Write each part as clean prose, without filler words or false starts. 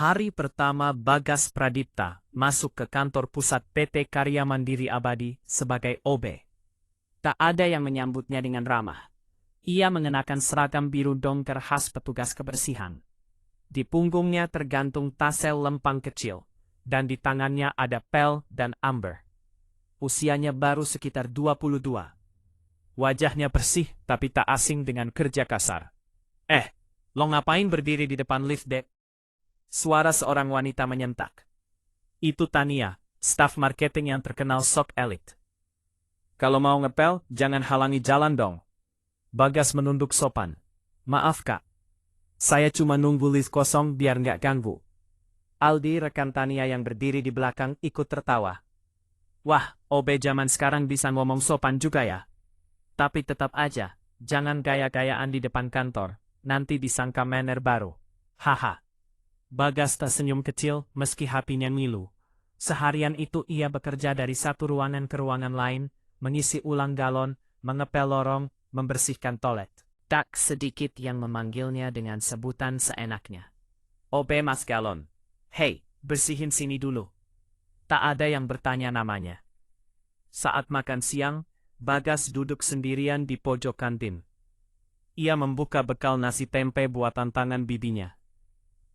Hari pertama Bagas Pradipta masuk ke kantor pusat PT Karya Mandiri Abadi sebagai OB. Tak ada yang menyambutnya dengan ramah. Ia mengenakan seragam biru dongker khas petugas kebersihan. Di punggungnya tergantung tasel lempang kecil, dan di tangannya ada pel dan amber. Usianya baru sekitar 22. Wajahnya bersih tapi tak asing dengan kerja kasar. Lo ngapain berdiri di depan lift, Dek? Suara seorang wanita menyentak. Itu Tania, staf marketing yang terkenal sok elit. Kalau mau ngepel, jangan halangi jalan dong. Bagas menunduk sopan. Maaf kak, saya cuma nunggu lift kosong biar nggak ganggu. Aldi, rekan Tania yang berdiri di belakang, ikut tertawa. Wah, OB zaman sekarang bisa ngomong sopan juga ya. Tapi tetap aja, jangan gaya-gayaan di depan kantor, nanti disangka manner baru. Haha. Bagas tersenyum kecil meski hatinya ngilu. Seharian itu ia bekerja dari satu ruangan ke ruangan lain, mengisi ulang galon, mengepel lorong, membersihkan toilet. Tak sedikit yang memanggilnya dengan sebutan seenaknya. OB Mas Galon. Hei, bersihin sini dulu. Tak ada yang bertanya namanya. Saat makan siang, Bagas duduk sendirian di pojok kantin. Ia membuka bekal nasi tempe buatan tangan bibinya.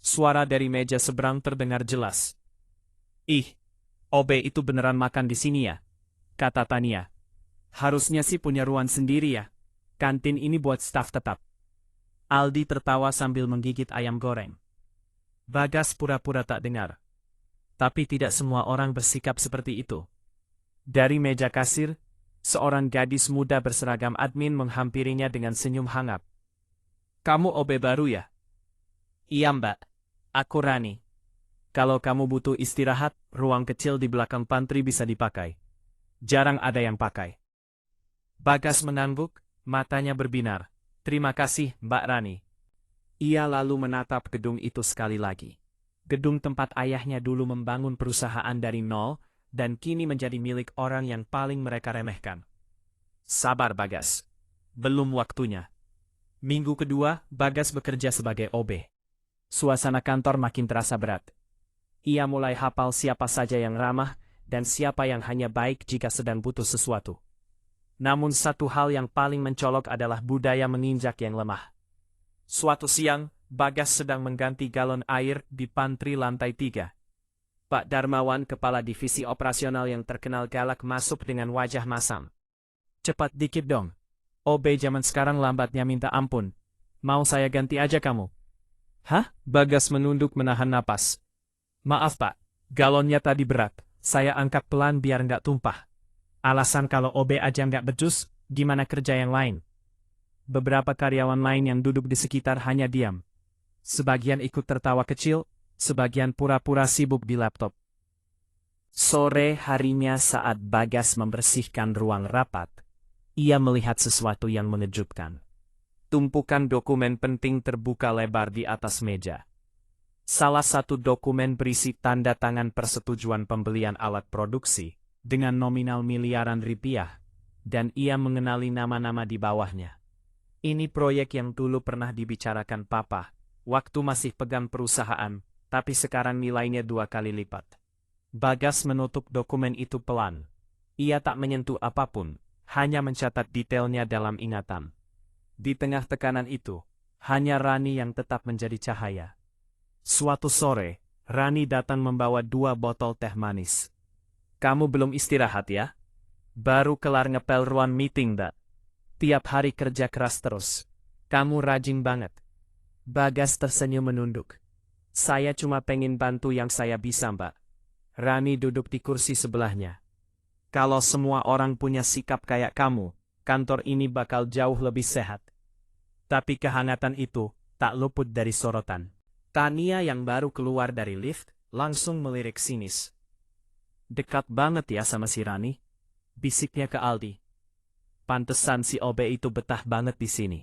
Suara dari meja seberang terdengar jelas. Ih, OB itu beneran makan di sini ya? Kata Tania. Harusnya sih punya ruang sendiri ya. Kantin ini buat staf tetap. Aldi tertawa sambil menggigit ayam goreng. Bagas pura-pura tak dengar. Tapi tidak semua orang bersikap seperti itu. Dari meja kasir, seorang gadis muda berseragam admin menghampirinya dengan senyum hangat. Kamu OB baru ya? Iya mbak. Aku Rani. Kalau kamu butuh istirahat, ruang kecil di belakang pantry bisa dipakai. Jarang ada yang pakai. Bagas mengangguk, matanya berbinar. Terima kasih, Mbak Rani. Ia lalu menatap gedung itu sekali lagi. Gedung tempat ayahnya dulu membangun perusahaan dari nol, dan kini menjadi milik orang yang paling mereka remehkan. Sabar Bagas. Belum waktunya. Minggu kedua, Bagas bekerja sebagai OB. Suasana kantor makin terasa berat. Ia mulai hafal siapa saja yang ramah dan siapa yang hanya baik jika sedang butuh sesuatu. Namun satu hal yang paling mencolok adalah budaya menginjak yang lemah. Suatu siang, Bagas sedang mengganti galon air di pantry lantai 3. Pak Darmawan, kepala divisi operasional yang terkenal galak, masuk dengan wajah masam. Cepat dikit dong. OB zaman sekarang lambatnya minta ampun. Mau saya ganti aja kamu? Hah? Bagas menunduk menahan napas. Maaf pak, galonnya tadi berat. Saya angkat pelan biar nggak tumpah. Alasan kalau OB aja nggak becus, gimana kerja yang lain? Beberapa karyawan lain yang duduk di sekitar hanya diam. Sebagian ikut tertawa kecil, sebagian pura-pura sibuk di laptop. Sore harinya saat Bagas membersihkan ruang rapat, ia melihat sesuatu yang mengejutkan. Tumpukan dokumen penting terbuka lebar di atas meja. Salah satu dokumen berisi tanda tangan persetujuan pembelian alat produksi dengan nominal miliaran rupiah, dan ia mengenali nama-nama di bawahnya. Ini proyek yang dulu pernah dibicarakan Papa, waktu masih pegang perusahaan, tapi sekarang nilainya 2 kali lipat. Bagas menutup dokumen itu pelan. Ia tak menyentuh apapun, hanya mencatat detailnya dalam ingatan. Di tengah tekanan itu, hanya Rani yang tetap menjadi cahaya. Suatu sore, Rani datang membawa 2 botol teh manis. Kamu belum istirahat ya? Baru kelar ngepel ruang meeting, dak. Tiap hari kerja keras terus. Kamu rajin banget. Bagas tersenyum menunduk. Saya cuma pengen bantu yang saya bisa, mbak. Rani duduk di kursi sebelahnya. Kalau semua orang punya sikap kayak kamu, kantor ini bakal jauh lebih sehat. Tapi kehangatan itu tak luput dari sorotan. Tania yang baru keluar dari lift langsung melirik sinis. Dekat banget ya sama si Rani, bisiknya ke Aldi. Pantesan si OB itu betah banget di sini.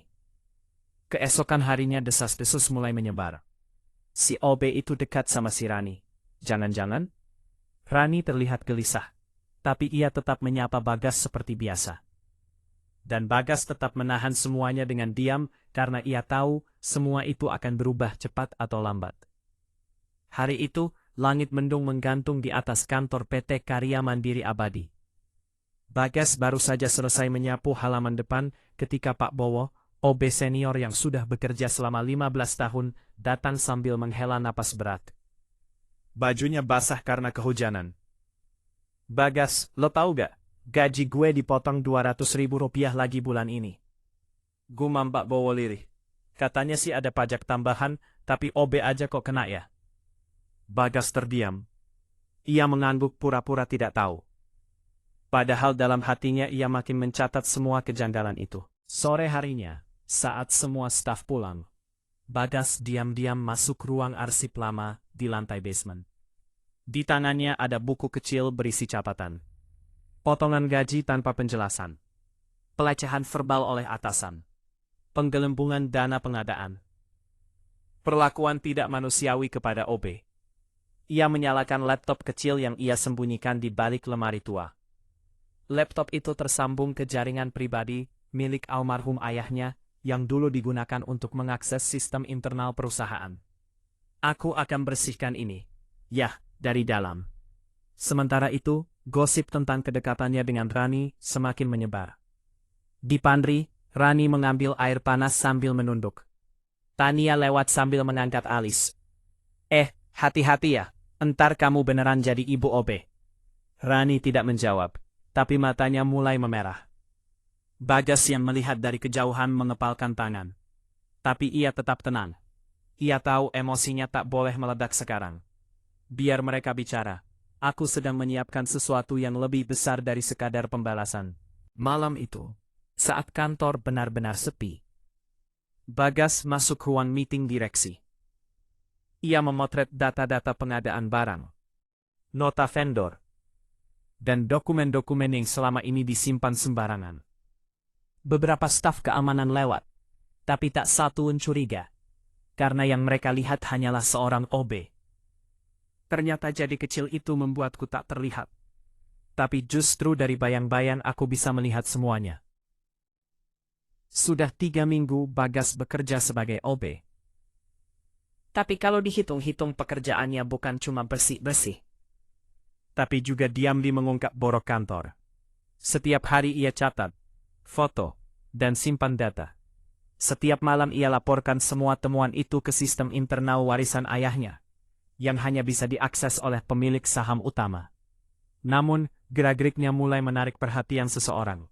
Keesokan harinya desas-desus mulai menyebar. Si OB itu dekat sama si Rani. Jangan-jangan? Rani terlihat gelisah, tapi ia tetap menyapa Bagas seperti biasa. Dan Bagas tetap menahan semuanya dengan diam karena ia tahu semua itu akan berubah cepat atau lambat. Hari itu, langit mendung menggantung di atas kantor PT Karya Mandiri Abadi. Bagas baru saja selesai menyapu halaman depan ketika Pak Bowo, OB senior yang sudah bekerja selama 15 tahun, datang sambil menghela napas berat. Bajunya basah karena kehujanan. Bagas, lo tahu gak? Gaji gue dipotong 200.000 rupiah lagi bulan ini. Gumam Pak Bowo lirih. Katanya sih ada pajak tambahan, tapi OB aja kok kena ya? Bagas terdiam. Ia mengangguk pura-pura tidak tahu. Padahal dalam hatinya ia makin mencatat semua kejanggalan itu. Sore harinya, saat semua staf pulang, Bagas diam-diam masuk ruang arsip lama di lantai basement. Di tangannya ada buku kecil berisi catatan. Potongan gaji tanpa penjelasan. Pelecehan verbal oleh atasan. Penggelembungan dana pengadaan. Perlakuan tidak manusiawi kepada OB. Ia menyalakan laptop kecil yang ia sembunyikan di balik lemari tua. Laptop itu tersambung ke jaringan pribadi milik almarhum ayahnya yang dulu digunakan untuk mengakses sistem internal perusahaan. Aku akan bersihkan ini. Yah, dari dalam. Sementara itu, gosip tentang kedekatannya dengan Rani semakin menyebar. Di pantry, Rani mengambil air panas sambil menunduk. Tania lewat sambil mengangkat alis. Hati-hati ya, entar kamu beneran jadi ibu OB. Rani tidak menjawab, tapi matanya mulai memerah. Bagas yang melihat dari kejauhan mengepalkan tangan. Tapi ia tetap tenang. Ia tahu emosinya tak boleh meledak sekarang. Biar mereka bicara. Aku sedang menyiapkan sesuatu yang lebih besar dari sekadar pembalasan. Malam itu, saat kantor benar-benar sepi, Bagas masuk ruang meeting direksi. Ia memotret data-data pengadaan barang, nota vendor, dan dokumen-dokumen yang selama ini disimpan sembarangan. Beberapa staf keamanan lewat, tapi tak satu pun curiga, karena yang mereka lihat hanyalah seorang OB. Ternyata jadi kecil itu membuatku tak terlihat. Tapi justru dari bayang-bayang aku bisa melihat semuanya. Sudah 3 minggu Bagas bekerja sebagai OB. Tapi kalau dihitung-hitung pekerjaannya bukan cuma bersih-bersih, tapi juga diam-diam mengungkap borok kantor. Setiap hari ia catat, foto, dan simpan data. Setiap malam ia laporkan semua temuan itu ke sistem internal warisan ayahnya, yang hanya bisa diakses oleh pemilik saham utama. Namun, gerak-geriknya mulai menarik perhatian seseorang.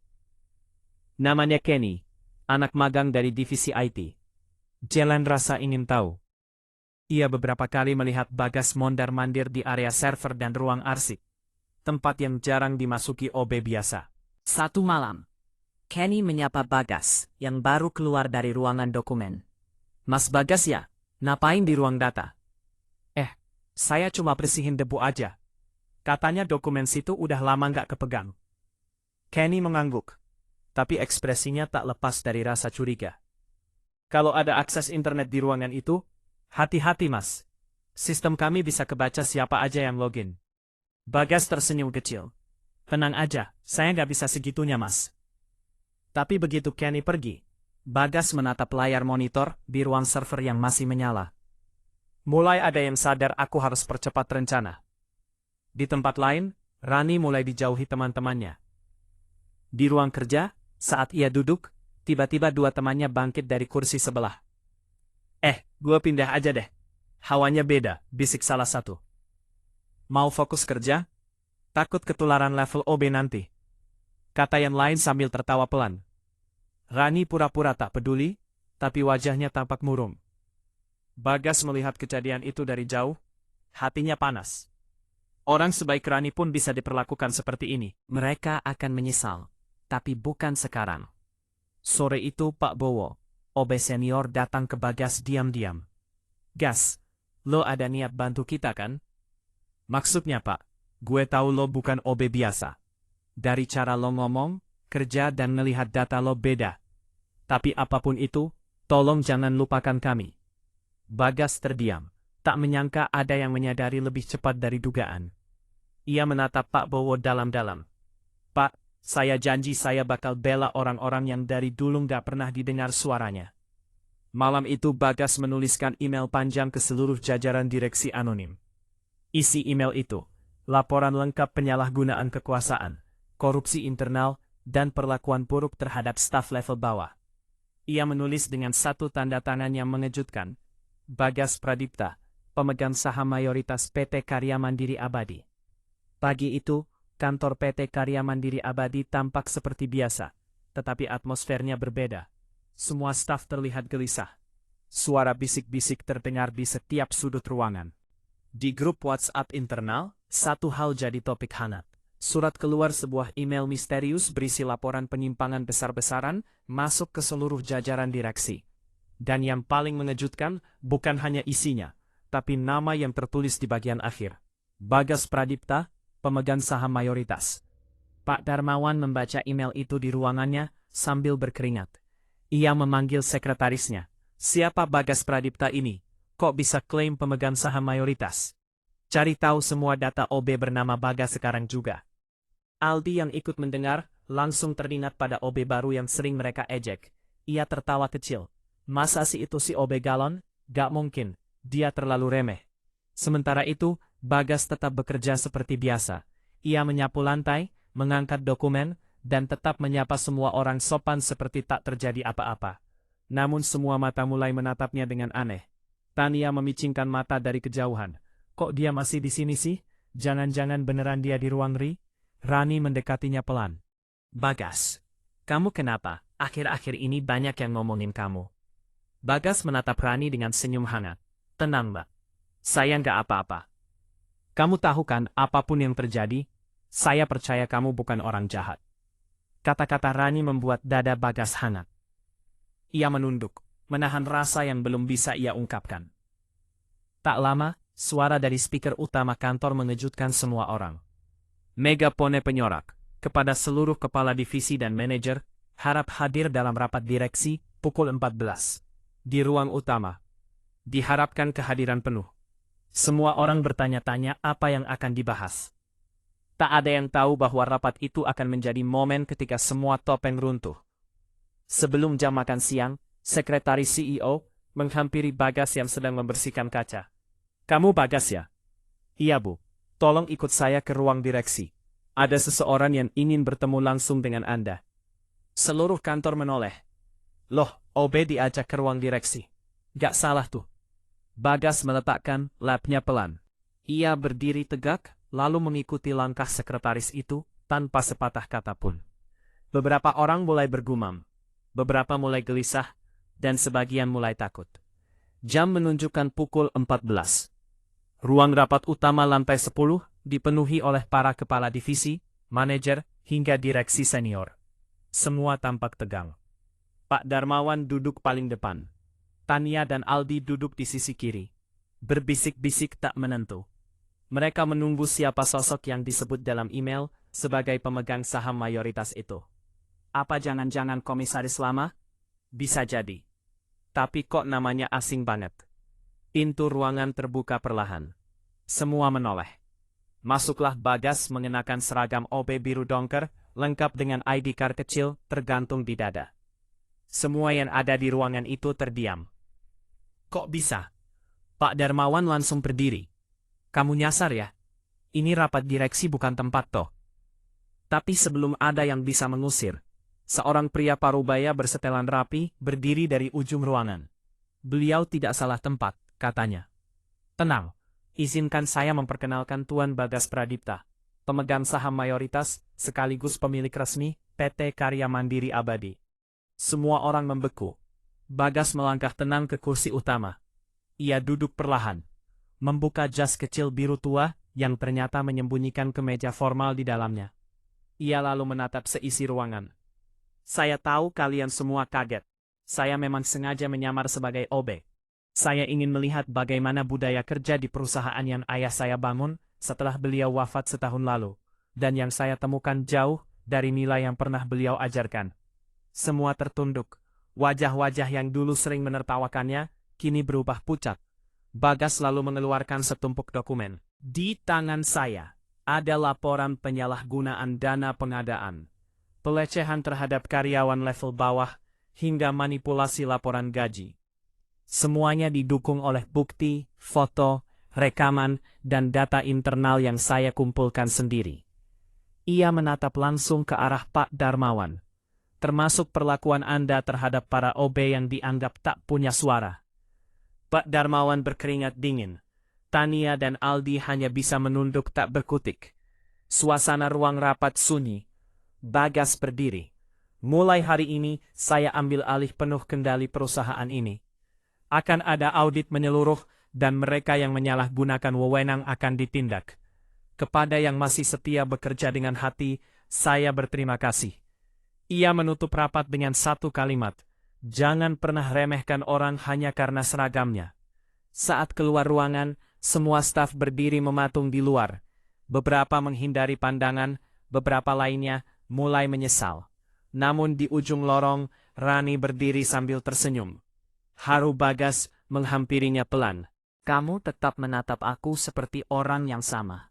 Namanya Kenny, anak magang dari divisi IT. Jalan rasa ingin tahu. Ia beberapa kali melihat Bagas mondar-mandir di area server dan ruang arsip, tempat yang jarang dimasuki OB biasa. Satu malam, Kenny menyapa Bagas yang baru keluar dari ruangan dokumen. Mas Bagas ya, ngapain di ruang data? Saya cuma bersihin debu aja. Katanya dokumen situ udah lama nggak kepegang. Kenny mengangguk, tapi ekspresinya tak lepas dari rasa curiga. Kalau ada akses internet di ruangan itu, hati-hati mas. Sistem kami bisa kebaca siapa aja yang login. Bagas tersenyum kecil. Tenang aja, saya nggak bisa segitunya mas. Tapi begitu Kenny pergi, Bagas menatap layar monitor di ruang server yang masih menyala. Mulai ada yang sadar aku harus percepat rencana. Di tempat lain, Rani mulai dijauhi teman-temannya. Di ruang kerja, saat ia duduk, tiba-tiba dua temannya bangkit dari kursi sebelah. Gua pindah aja deh. Hawanya beda, bisik salah satu. Mau fokus kerja? Takut ketularan level OB nanti. Kata yang lain sambil tertawa pelan. Rani pura-pura tak peduli, tapi wajahnya tampak murung. Bagas melihat kejadian itu dari jauh, hatinya panas. Orang sebaik Rani pun bisa diperlakukan seperti ini. Mereka akan menyesal, tapi bukan sekarang. Sore itu Pak Bowo, OB senior datang ke Bagas diam-diam. Gas, lo ada niat bantu kita kan? Maksudnya Pak, gue tahu lo bukan OB biasa. Dari cara lo ngomong, kerja dan melihat data lo beda. Tapi apapun itu, tolong jangan lupakan kami. Bagas terdiam, tak menyangka ada yang menyadari lebih cepat dari dugaan. Ia menatap Pak Bowo dalam-dalam. Pak, saya janji saya bakal bela orang-orang yang dari dulu nggak pernah didengar suaranya. Malam itu Bagas menuliskan email panjang ke seluruh jajaran direksi anonim. Isi email itu, laporan lengkap penyalahgunaan kekuasaan, korupsi internal, dan perlakuan buruk terhadap staf level bawah. Ia menulis dengan satu tanda tangan yang mengejutkan, Bagas Pradipta, pemegang saham mayoritas PT Karya Mandiri Abadi. Pagi itu, kantor PT Karya Mandiri Abadi tampak seperti biasa, tetapi atmosfernya berbeda. Semua staf terlihat gelisah. Suara bisik-bisik terdengar di setiap sudut ruangan. Di grup WhatsApp internal, satu hal jadi topik hangat. Surat keluar sebuah email misterius berisi laporan penyimpangan besar-besaran masuk ke seluruh jajaran direksi. Dan yang paling mengejutkan, bukan hanya isinya, tapi nama yang tertulis di bagian akhir. Bagas Pradipta, pemegang saham mayoritas. Pak Darmawan membaca email itu di ruangannya sambil berkeringat. Ia memanggil sekretarisnya. Siapa Bagas Pradipta ini? Kok bisa klaim pemegang saham mayoritas? Cari tahu semua data OB bernama Bagas sekarang juga. Aldi yang ikut mendengar, langsung teringat pada OB baru yang sering mereka ejek. Ia tertawa kecil. Masa sih itu si OB galon? Gak mungkin, dia terlalu remeh. Sementara itu, Bagas tetap bekerja seperti biasa. Ia menyapu lantai, mengangkat dokumen, dan tetap menyapa semua orang sopan seperti tak terjadi apa-apa. Namun semua mata mulai menatapnya dengan aneh. Tania memicingkan mata dari kejauhan. Kok dia masih di sini sih? Jangan-jangan beneran dia di ruang Ri? Rani mendekatinya pelan. Bagas, kamu kenapa? Akhir-akhir ini banyak yang ngomongin kamu. Bagas menatap Rani dengan senyum hangat. Tenang, Mbak. Saya nggak apa-apa. Kamu tahu kan, apapun yang terjadi, saya percaya kamu bukan orang jahat. Kata-kata Rani membuat dada Bagas hangat. Ia menunduk, menahan rasa yang belum bisa ia ungkapkan. Tak lama, suara dari speaker utama kantor mengejutkan semua orang. Megapone penyorak, kepada seluruh kepala divisi dan manajer, harap hadir dalam rapat direksi, pukul 14. Di ruang utama. Diharapkan kehadiran penuh. Semua orang bertanya-tanya apa yang akan dibahas. Tak ada yang tahu bahwa rapat itu akan menjadi momen ketika semua topeng runtuh. Sebelum jam makan siang, sekretaris CEO menghampiri Bagas yang sedang membersihkan kaca. Kamu Bagas ya? Iya Bu, tolong ikut saya ke ruang direksi. Ada seseorang yang ingin bertemu langsung dengan Anda. Seluruh kantor menoleh. Loh, OB diajak ke ruang direksi. Gak salah tuh. Bagas meletakkan lapnya pelan. Ia berdiri tegak, lalu mengikuti langkah sekretaris itu, tanpa sepatah kata pun. Beberapa orang mulai bergumam. Beberapa mulai gelisah, dan sebagian mulai takut. Jam menunjukkan pukul 14. Ruang rapat utama lantai 10 dipenuhi oleh para kepala divisi, manajer, hingga direksi senior. Semua tampak tegang. Pak Darmawan duduk paling depan. Tania dan Aldi duduk di sisi kiri. Berbisik-bisik tak menentu. Mereka menunggu siapa sosok yang disebut dalam email sebagai pemegang saham mayoritas itu. Apa jangan-jangan komisaris lama? Bisa jadi. Tapi kok namanya asing banget? Pintu ruangan terbuka perlahan. Semua menoleh. Masuklah Bagas mengenakan seragam OB biru dongker, lengkap dengan ID card kecil tergantung di dada. Semua yang ada di ruangan itu terdiam. Kok bisa? Pak Darmawan langsung berdiri. Kamu nyasar ya? Ini rapat direksi bukan tempat toh. Tapi sebelum ada yang bisa mengusir, seorang pria parubaya bersetelan rapi berdiri dari ujung ruangan. Beliau tidak salah tempat, katanya. Tenang, izinkan saya memperkenalkan Tuan Bagas Pradipta, pemegang saham mayoritas sekaligus pemilik resmi PT Karya Mandiri Abadi. Semua orang membeku. Bagas melangkah tenang ke kursi utama. Ia duduk perlahan, membuka jas kecil biru tua yang ternyata menyembunyikan kemeja formal di dalamnya. Ia lalu menatap seisi ruangan. Saya tahu kalian semua kaget. Saya memang sengaja menyamar sebagai OB. Saya ingin melihat bagaimana budaya kerja di perusahaan yang ayah saya bangun setelah beliau wafat setahun lalu, dan yang saya temukan jauh dari nilai yang pernah beliau ajarkan. Semua tertunduk. Wajah-wajah yang dulu sering menertawakannya, kini berubah pucat. Bagas lalu mengeluarkan setumpuk dokumen. Di tangan saya, ada laporan penyalahgunaan dana pengadaan, pelecehan terhadap karyawan level bawah, hingga manipulasi laporan gaji. Semuanya didukung oleh bukti, foto, rekaman, dan data internal yang saya kumpulkan sendiri. Ia menatap langsung ke arah Pak Darmawan. Termasuk perlakuan Anda terhadap para OB yang dianggap tak punya suara. Pak Darmawan berkeringat dingin. Tania dan Aldi hanya bisa menunduk tak berkutik. Suasana ruang rapat sunyi. Bagas berdiri. Mulai hari ini, saya ambil alih penuh kendali perusahaan ini. Akan ada audit menyeluruh, dan mereka yang menyalahgunakan wewenang akan ditindak. Kepada yang masih setia bekerja dengan hati, saya berterima kasih. Ia menutup rapat dengan satu kalimat. Jangan pernah remehkan orang hanya karena seragamnya. Saat keluar ruangan, semua staf berdiri mematung di luar. Beberapa menghindari pandangan, beberapa lainnya mulai menyesal. Namun di ujung lorong, Rani berdiri sambil tersenyum. Haru Bagas menghampirinya pelan. Kamu tetap menatap aku seperti orang yang sama.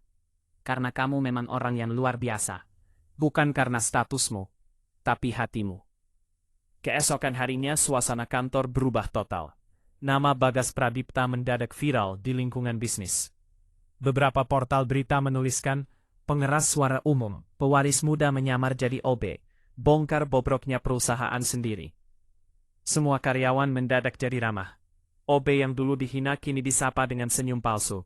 Karena kamu memang orang yang luar biasa. Bukan karena statusmu, tapi hatimu. Keesokan harinya suasana kantor berubah total. Nama Bagas Pradipta mendadak viral di lingkungan bisnis. Beberapa portal berita menuliskan, pengeras suara umum, pewaris muda menyamar jadi OB, bongkar bobroknya perusahaan sendiri. Semua karyawan mendadak jadi ramah. OB yang dulu dihina kini disapa dengan senyum palsu.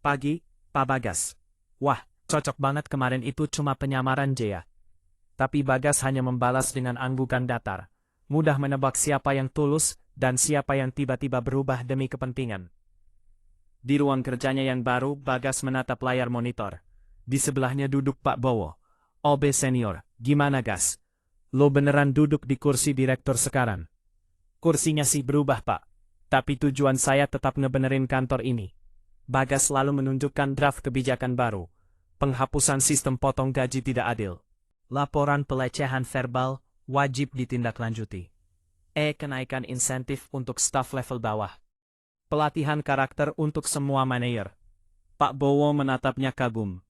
Pagi, Pak Bagas. Wah, cocok banget kemarin itu cuma penyamaran Jaya. Tapi Bagas hanya membalas dengan anggukan datar. Mudah menebak siapa yang tulus dan siapa yang tiba-tiba berubah demi kepentingan. Di ruang kerjanya yang baru, Bagas menatap layar monitor. Di sebelahnya duduk Pak Bowo. OB senior, gimana Gas? Lo beneran duduk di kursi direktur sekarang? Kursinya sih berubah Pak, tapi tujuan saya tetap ngebenerin kantor ini. Bagas lalu menunjukkan draft kebijakan baru. Penghapusan sistem potong gaji tidak adil. Laporan pelecehan verbal wajib ditindaklanjuti. Kenaikan insentif untuk staf level bawah. Pelatihan karakter untuk semua manajer. Pak Bowo menatapnya kagum.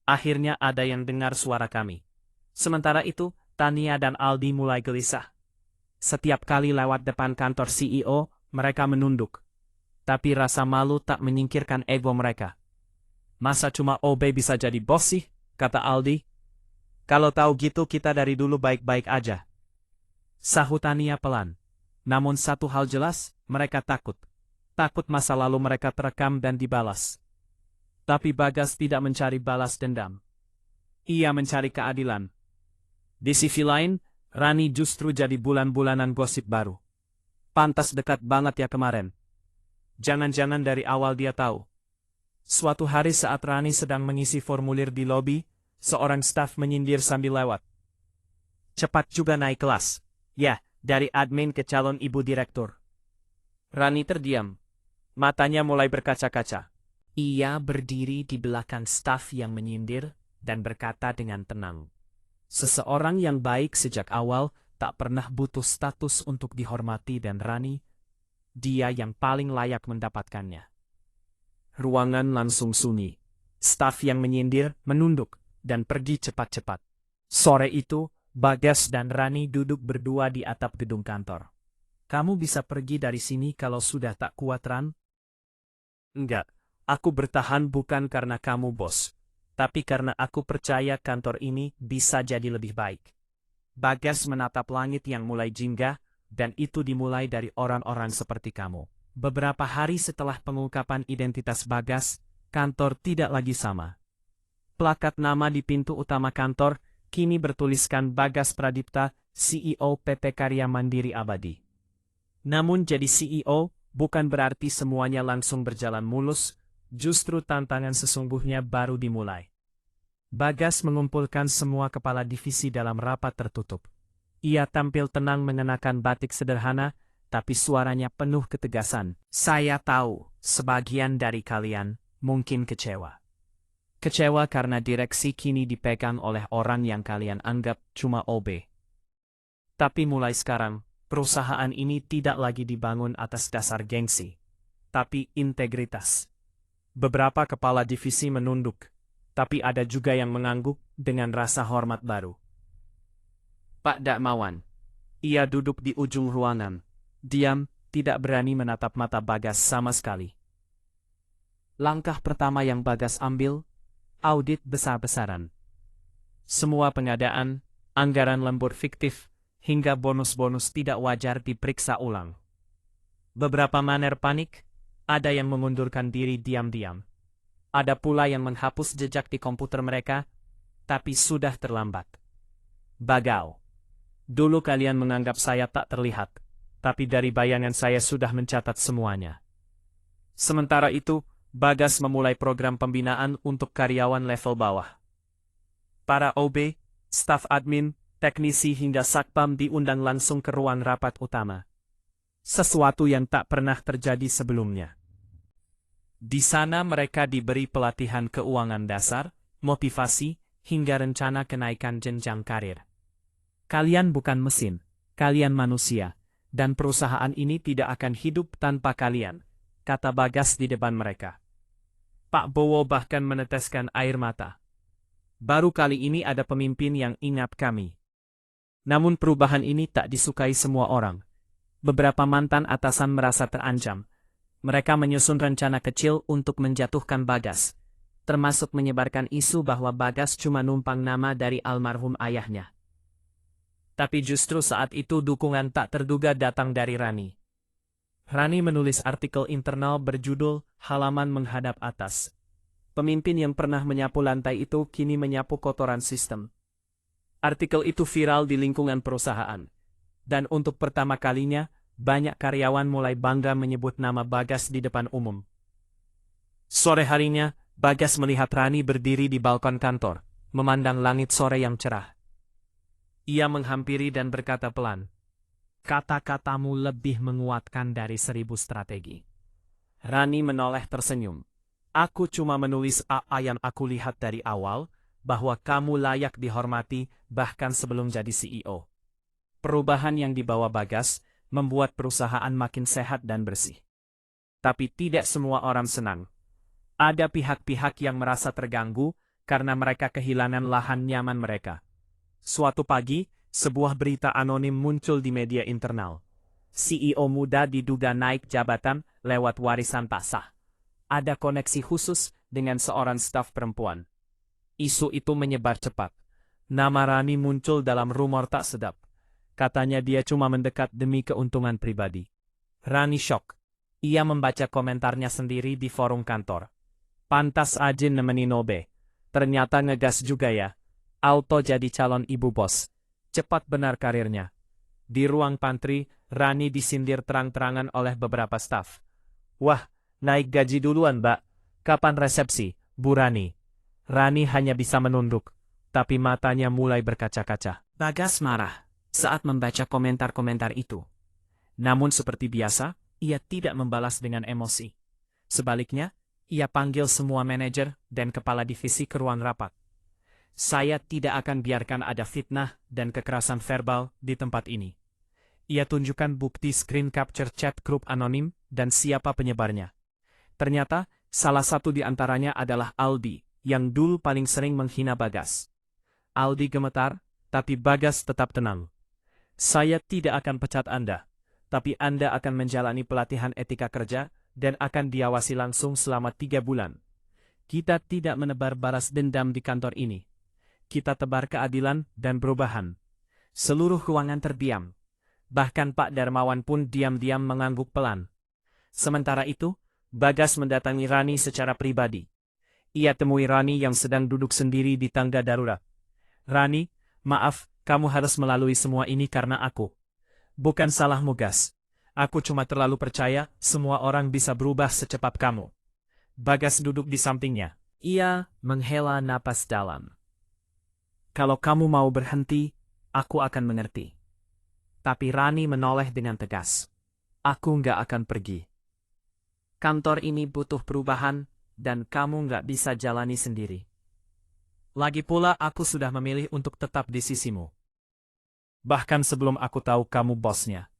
Akhirnya ada yang dengar suara kami. Sementara itu, Tania dan Aldi mulai gelisah. Setiap kali lewat depan kantor CEO, mereka menunduk. Tapi rasa malu tak menyingkirkan ego mereka. Masa cuma OB bisa jadi bos sih, kata Aldi. Kalau tahu gitu kita dari dulu baik-baik aja. Sahut Tania pelan. Namun satu hal jelas, mereka takut. Takut masa lalu mereka terekam dan dibalas. Tapi Bagas tidak mencari balas dendam. Ia mencari keadilan. Di sisi lain, Rani justru jadi bulan-bulanan gosip baru. Pantas dekat banget ya kemarin. Jangan-jangan dari awal dia tahu. Suatu hari saat Rani sedang mengisi formulir di lobi, seorang staf menyindir sambil lewat. Cepat juga naik kelas. Ya, dari admin ke calon ibu direktur. Rani terdiam. Matanya mulai berkaca-kaca. Ia berdiri di belakang staf yang menyindir dan berkata dengan tenang. Seseorang yang baik sejak awal tak pernah butuh status untuk dihormati dan Rani, dia yang paling layak mendapatkannya. Ruangan langsung sunyi. Staf yang menyindir menunduk dan pergi cepat-cepat. Sore itu, Bagas dan Rani duduk berdua di atap gedung kantor. Kamu bisa pergi dari sini kalau sudah tak kuat, Ran? Enggak, aku bertahan bukan karena kamu bos. Tapi karena aku percaya kantor ini bisa jadi lebih baik. Bagas menatap langit yang mulai jingga, dan itu dimulai dari orang-orang seperti kamu. Beberapa hari setelah pengungkapan identitas Bagas, kantor tidak lagi sama. Plakat nama di pintu utama kantor kini bertuliskan Bagas Pradipta, CEO PT Karya Mandiri Abadi. Namun jadi CEO bukan berarti semuanya langsung berjalan mulus. Justru tantangan sesungguhnya baru dimulai. Bagas mengumpulkan semua kepala divisi dalam rapat tertutup. Ia tampil tenang mengenakan batik sederhana, tapi suaranya penuh ketegasan. Saya tahu, sebagian dari kalian mungkin kecewa. Kecewa karena direksi kini dipegang oleh orang yang kalian anggap cuma OB. Tapi mulai sekarang, perusahaan ini tidak lagi dibangun atas dasar gengsi, tapi integritas. Beberapa kepala divisi menunduk, tapi ada juga yang mengangguk dengan rasa hormat baru. Pak Darmawan. Ia duduk di ujung ruangan, diam tidak berani menatap mata Bagas sama sekali. Langkah pertama yang Bagas ambil, audit besar-besaran. Semua pengadaan, anggaran lembur fiktif, hingga bonus-bonus tidak wajar diperiksa ulang. Beberapa manajer panik, ada yang mengundurkan diri diam-diam. Ada pula yang menghapus jejak di komputer mereka, tapi sudah terlambat. Bagau. Dulu kalian menganggap saya tak terlihat, tapi dari bayangan saya sudah mencatat semuanya. Sementara itu, Bagas memulai program pembinaan untuk karyawan level bawah. Para OB, staf admin, teknisi hingga satpam diundang langsung ke ruang rapat utama. Sesuatu yang tak pernah terjadi sebelumnya. Di sana mereka diberi pelatihan keuangan dasar, motivasi, hingga rencana kenaikan jenjang karir. Kalian bukan mesin, kalian manusia, dan perusahaan ini tidak akan hidup tanpa kalian, kata Bagas di depan mereka. Pak Bowo bahkan meneteskan air mata. Baru kali ini ada pemimpin yang ingat kami. Namun perubahan ini tak disukai semua orang. Beberapa mantan atasan merasa terancam. Mereka menyusun rencana kecil untuk menjatuhkan Bagas, termasuk menyebarkan isu bahwa Bagas cuma numpang nama dari almarhum ayahnya. Tapi justru saat itu dukungan tak terduga datang dari Rani. Rani menulis artikel internal berjudul "Halaman Menghadap Atas". Pemimpin yang pernah menyapu lantai itu kini menyapu kotoran sistem. Artikel itu viral di lingkungan perusahaan. Dan untuk pertama kalinya, banyak karyawan mulai bangga menyebut nama Bagas di depan umum. Sore harinya, Bagas melihat Rani berdiri di balkon kantor, memandang langit sore yang cerah. Ia menghampiri dan berkata pelan, "Kata-katamu lebih menguatkan dari 1000 strategi." Rani menoleh tersenyum. "Aku cuma menulis apa yang aku lihat dari awal, bahwa kamu layak dihormati bahkan sebelum jadi CEO." Perubahan yang dibawa Bagas membuat perusahaan makin sehat dan bersih. Tapi tidak semua orang senang. Ada pihak-pihak yang merasa terganggu karena mereka kehilangan lahan nyaman mereka. Suatu pagi, sebuah berita anonim muncul di media internal. CEO muda diduga naik jabatan lewat warisan tak sah. Ada koneksi khusus dengan seorang staf perempuan. Isu itu menyebar cepat. Nama Rani muncul dalam rumor tak sedap. Katanya dia cuma mendekat demi keuntungan pribadi. Rani shock. Ia membaca komentarnya sendiri di forum kantor. "Pantas aja nemenin Obe. Ternyata ngegas juga ya. Auto jadi calon ibu bos. Cepat benar karirnya." Di ruang pantry, Rani disindir terang-terangan oleh beberapa staf. "Wah, naik gaji duluan, Mbak. Kapan resepsi, Bu Rani?" Rani hanya bisa menunduk, tapi matanya mulai berkaca-kaca. Bagas marah saat membaca komentar-komentar itu. Namun seperti biasa, ia tidak membalas dengan emosi. Sebaliknya, ia panggil semua manajer dan kepala divisi ke ruang rapat. "Saya tidak akan biarkan ada fitnah dan kekerasan verbal di tempat ini." Ia tunjukkan bukti screen capture chat grup anonim dan siapa penyebarnya. Ternyata, salah satu di antaranya adalah Aldi, yang dulu paling sering menghina Bagas. Aldi gemetar, tapi Bagas tetap tenang. "Saya tidak akan pecat Anda, tapi Anda akan menjalani pelatihan etika kerja dan akan diawasi langsung selama 3 bulan. Kita tidak menebar balas dendam di kantor ini. Kita tebar keadilan dan perubahan." Seluruh ruangan terdiam. Bahkan Pak Darmawan pun diam-diam mengangguk pelan. Sementara itu, Bagas mendatangi Rani secara pribadi. Ia temui Rani yang sedang duduk sendiri di tangga darurat. "Rani, maaf, kamu harus melalui semua ini karena aku. Bukan salahmu, Gas. Aku cuma terlalu percaya semua orang bisa berubah secepat kamu." Bagas duduk di sampingnya. Ia menghela napas dalam. "Kalau kamu mau berhenti, aku akan mengerti." Tapi Rani menoleh dengan tegas. "Aku nggak akan pergi. Kantor ini butuh perubahan, dan kamu nggak bisa jalani sendiri. Lagi pula aku sudah memilih untuk tetap di sisimu. Bahkan sebelum aku tahu kamu bosnya."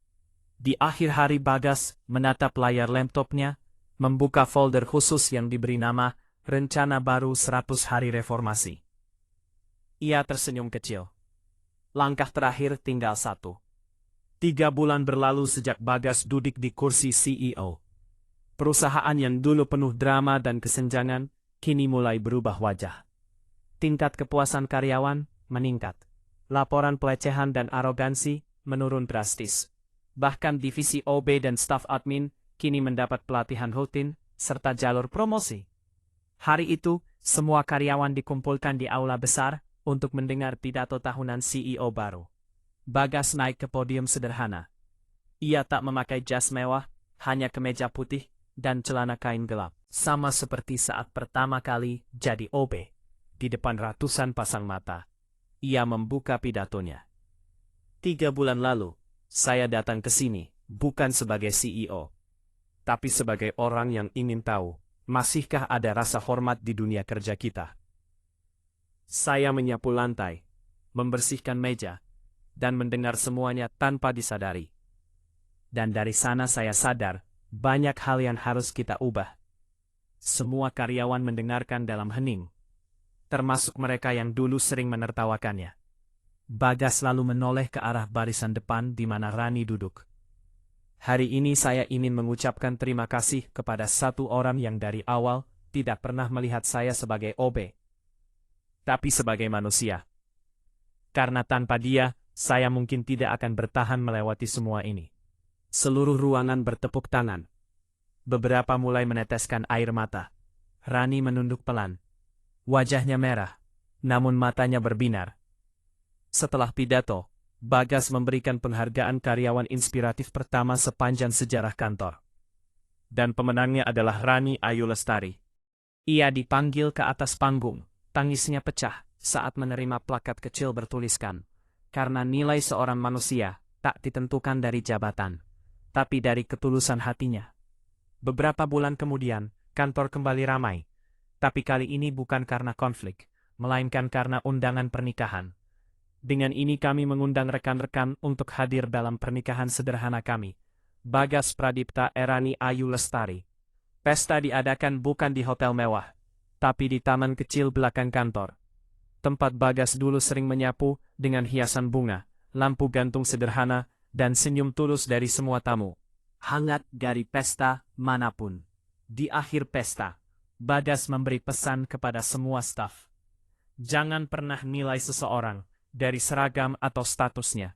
Di akhir hari Bagas menatap layar laptopnya, membuka folder khusus yang diberi nama Rencana Baru 100 Hari Reformasi. Ia tersenyum kecil. Langkah terakhir tinggal satu. 3 bulan berlalu sejak Bagas duduk di kursi CEO. Perusahaan yang dulu penuh drama dan kesenjangan, kini mulai berubah wajah. Tingkat kepuasan karyawan meningkat. Laporan pelecehan dan arogansi menurun drastis. Bahkan divisi OB dan staf admin kini mendapat pelatihan rutin serta jalur promosi. Hari itu, semua karyawan dikumpulkan di aula besar untuk mendengar pidato tahunan CEO baru. Bagas naik ke podium sederhana. Ia tak memakai jas mewah, hanya kemeja putih dan celana kain gelap. Sama seperti saat pertama kali jadi OB. Di depan ratusan pasang mata, ia membuka pidatonya. 3 bulan lalu, saya datang ke sini, bukan sebagai CEO, tapi sebagai orang yang ingin tahu, masihkah ada rasa hormat di dunia kerja kita. Saya menyapu lantai, membersihkan meja, dan mendengar semuanya tanpa disadari. Dan dari sana saya sadar, banyak hal yang harus kita ubah. Semua karyawan mendengarkan dalam hening, termasuk mereka yang dulu sering menertawakannya. Bagas lalu menoleh ke arah barisan depan di mana Rani duduk. Hari ini saya ingin mengucapkan terima kasih kepada satu orang yang dari awal tidak pernah melihat saya sebagai OB, tapi sebagai manusia. Karena tanpa dia, saya mungkin tidak akan bertahan melewati semua ini. Seluruh ruangan bertepuk tangan. Beberapa mulai meneteskan air mata. Rani menunduk pelan. Wajahnya merah, namun matanya berbinar. Setelah pidato, Bagas memberikan penghargaan karyawan inspiratif pertama sepanjang sejarah kantor. Dan pemenangnya adalah Rani Ayu Lestari. Ia dipanggil ke atas panggung, tangisnya pecah saat menerima plakat kecil bertuliskan, "Karena nilai seorang manusia tak ditentukan dari jabatan, tapi dari ketulusan hatinya." Beberapa bulan kemudian, kantor kembali ramai. Tapi kali ini bukan karena konflik, melainkan karena undangan pernikahan. Dengan ini kami mengundang rekan-rekan untuk hadir dalam pernikahan sederhana kami, Bagas Pradipta Rani Ayu Lestari. Pesta diadakan bukan di hotel mewah, tapi di taman kecil belakang kantor. Tempat Bagas dulu sering menyapu dengan hiasan bunga, lampu gantung sederhana, dan senyum tulus dari semua tamu. Hangat dari pesta manapun. Di akhir pesta, Bagas memberi pesan kepada semua staf. Jangan pernah nilai seseorang dari seragam atau statusnya.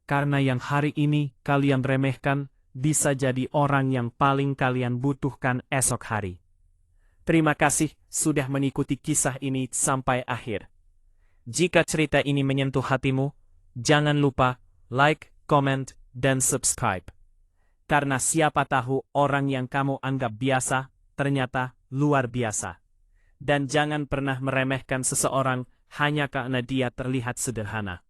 Karena yang hari ini kalian remehkan, bisa jadi orang yang paling kalian butuhkan esok hari. Terima kasih sudah mengikuti kisah ini sampai akhir. Jika cerita ini menyentuh hatimu, jangan lupa like, comment, dan subscribe. Karena siapa tahu orang yang kamu anggap biasa, ternyata luar biasa. Dan jangan pernah meremehkan seseorang hanya karena dia terlihat sederhana.